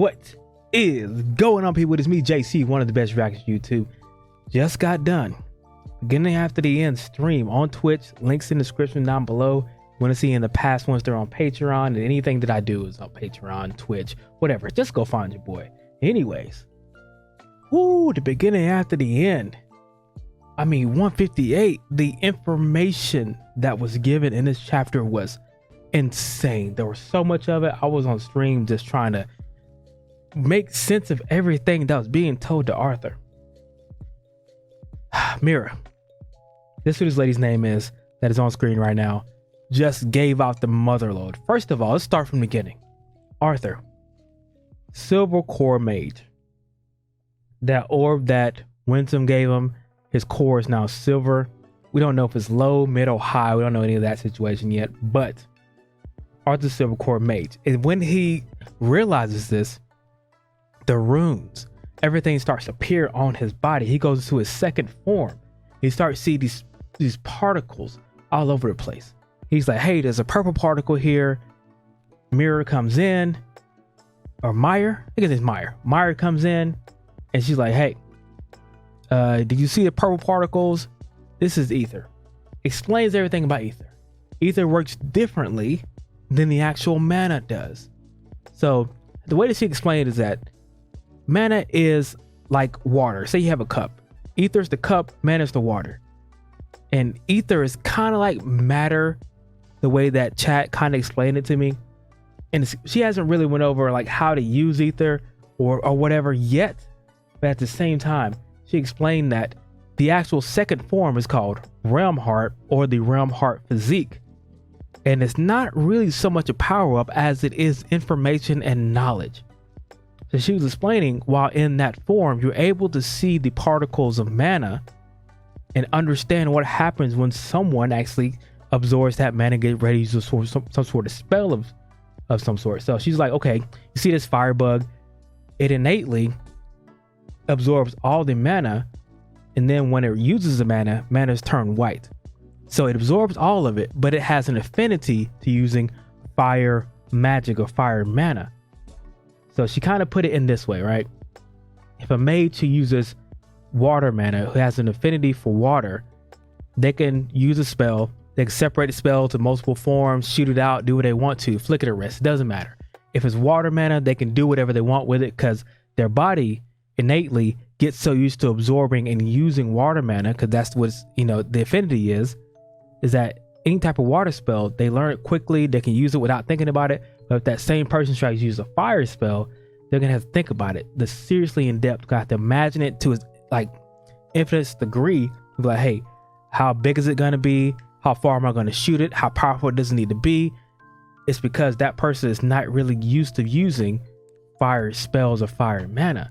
What is going on, people? It's me, JC, one of the best reactors YouTube. Just got done beginning after the end stream on Twitch. Links in the description down below. Want to see in the past ones, they're on Patreon, and anything that I do is on Patreon, Twitch, whatever. Just go find your boy. Anyways, the beginning after the end. I mean, 158. The information that was given in this chapter was insane. There was so much of it. I was on stream just trying to make sense of everything that was being told to Arthur. Mira, this is what this lady's name is that is on screen right now, just gave out the motherload. First of all, let's start from the beginning. Arthur, silver core mage. That orb that Winsome gave him, his core is now silver. We don't know if it's low, mid, or high. We don't know any of that situation yet, but Arthur's silver core mage. And when he realizes this, the runes, everything starts to appear on his body. He goes to his second form. He starts to see these particles all over the place. He's like, hey, there's a purple particle here. Mira comes in, or Meyer, I guess it's Meyer. Meyer comes in and she's like, hey, did you see the purple particles? This is ether. Explains everything about ether. Ether works differently than the actual mana does. So the way that she explained it is that mana is like water. Say you have a cup. Ether's the cup, mana is the water. And ether is kind of like matter, the way that chat kind of explained it to me. And she hasn't really went over like how to use ether or whatever yet. But at the same time, she explained that the actual second form is called Realm Heart, or the Realm Heart Physique. And it's not really so much a power up as it is information and knowledge. So she was explaining, while in that form, you're able to see the particles of mana and understand what happens when someone actually absorbs that mana and get ready to use some sort of spell of some sort. So she's like, okay, you see this firebug, it innately absorbs all the mana, and then when it uses the mana is turned white. So it absorbs all of it, but it has an affinity to using fire magic or fire mana. So she kind of put it in this way, right? If a mage who uses water mana, who has an affinity for water, they can use a spell. They can separate the spell to multiple forms, shoot it out, do what they want to, flick it or rest. It doesn't matter. If it's water mana, they can do whatever they want with it because their body innately gets so used to absorbing and using water mana, because that's what the affinity is that any type of water spell, they learn it quickly. They can use it without thinking about it. But if that same person tries to use a fire spell, they're gonna have to think about it. The seriously in depth, got to imagine it to its like infinite degree. Be like, hey, how big is it gonna be? How far am I gonna shoot it? How powerful does it need to be? It's because that person is not really used to using fire spells or fire mana.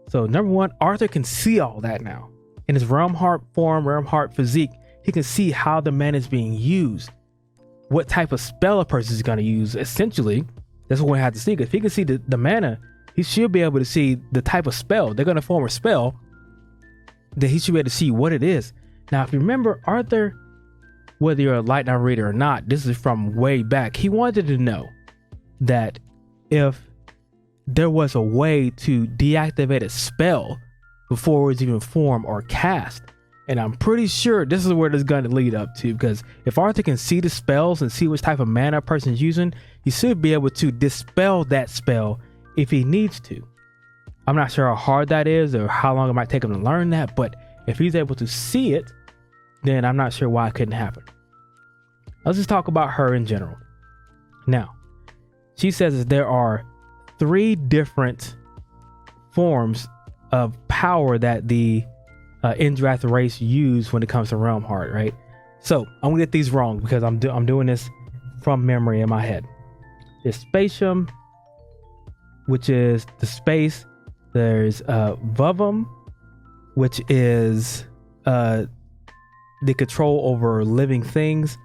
So number one, Arthur can see all that now. In his Realm Heart form, Realm Heart Physique, he can see how the mana is being used. What type of spell a person is going to use. Essentially, that's what we have to see. If he can see the mana, he should be able to see the type of spell. They're going to form a spell, that he should be able to see what it is. Now, if you remember, Arthur, whether you're a Light Novel reader or not, this is from way back. He wanted to know that if there was a way to deactivate a spell before it's even formed or cast. And I'm pretty sure this is where this is going to lead up to, because if Arthur can see the spells and see which type of mana a person's using, he should be able to dispel that spell if he needs to. I'm not sure how hard that is or how long it might take him to learn that, but if he's able to see it, then I'm not sure why it couldn't happen. Let's just talk about her in general. Now, she says that there are 3 different forms of power that the Indrath race use when it comes to Realm Heart, right? So I'm gonna get these wrong because I'm doing this from memory in my head. There's Spatium, which is the space. There's Vuvum, which is the control over living things,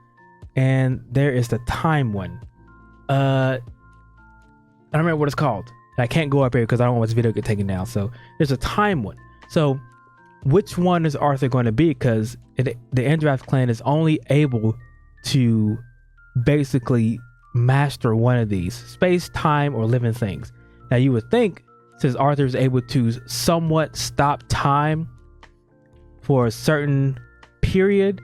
and there is the Time one. I don't remember what it's called. I can't go up here because I don't want this video to get taken down. So there's a Time one. So which one is Arthur going to be? Because the Indrath clan is only able to basically master one of these: space, time, or living things. Now you would think, since Arthur is able to somewhat stop time for a certain period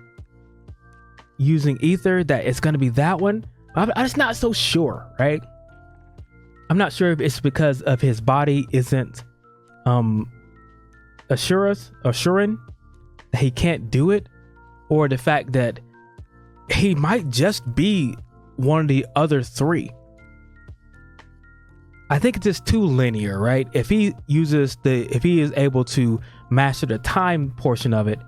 using ether, that it's going to be that one. I'm just not so sure, right? I'm not sure if it's because of his body isn't assuring that he can't do it, or the fact that he might just be one of the other three. I think it's just too linear, right? If he is able to master the time portion of it,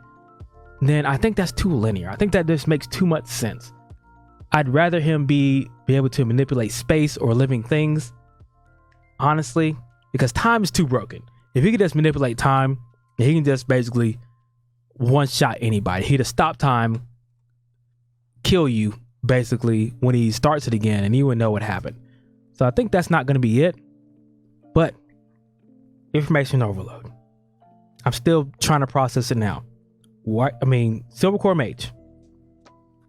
then I think that's too linear. I think that this makes too much sense. I'd rather him be able to manipulate space or living things, honestly, because time is too broken. If he could just manipulate time, he can just basically one-shot anybody. He'd stop time, kill you, basically, when he starts it again, and you would know what happened. So I think that's not going to be it. But information overload. I'm still trying to process it now. Silver Core Mage.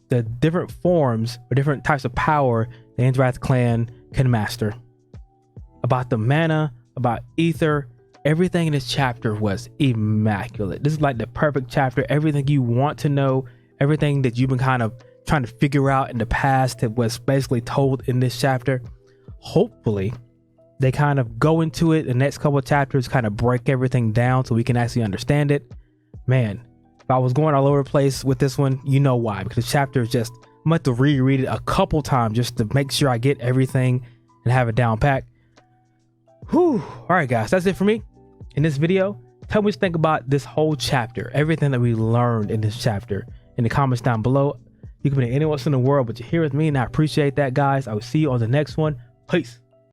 The different forms or different types of power the Andrath clan can master. About the mana, about ether, everything in this chapter was immaculate. This is like the perfect chapter. Everything you want to know, everything that you've been kind of trying to figure out in the past that was basically told in this chapter. Hopefully they kind of go into it, the next couple of chapters kind of break everything down so we can actually understand it. Man, if I was going all over the place with this one, you know why, because the chapter is just, I'm going to have to reread it a couple times just to make sure I get everything and have it down pat. Whew. All right, guys, that's it for me in this video. Tell me what you think about this whole chapter, everything that we learned in this chapter, in the comments down below. You can be anywhere else in the world, but you're here with me, and I appreciate that, guys. I will see you on the next one. Peace.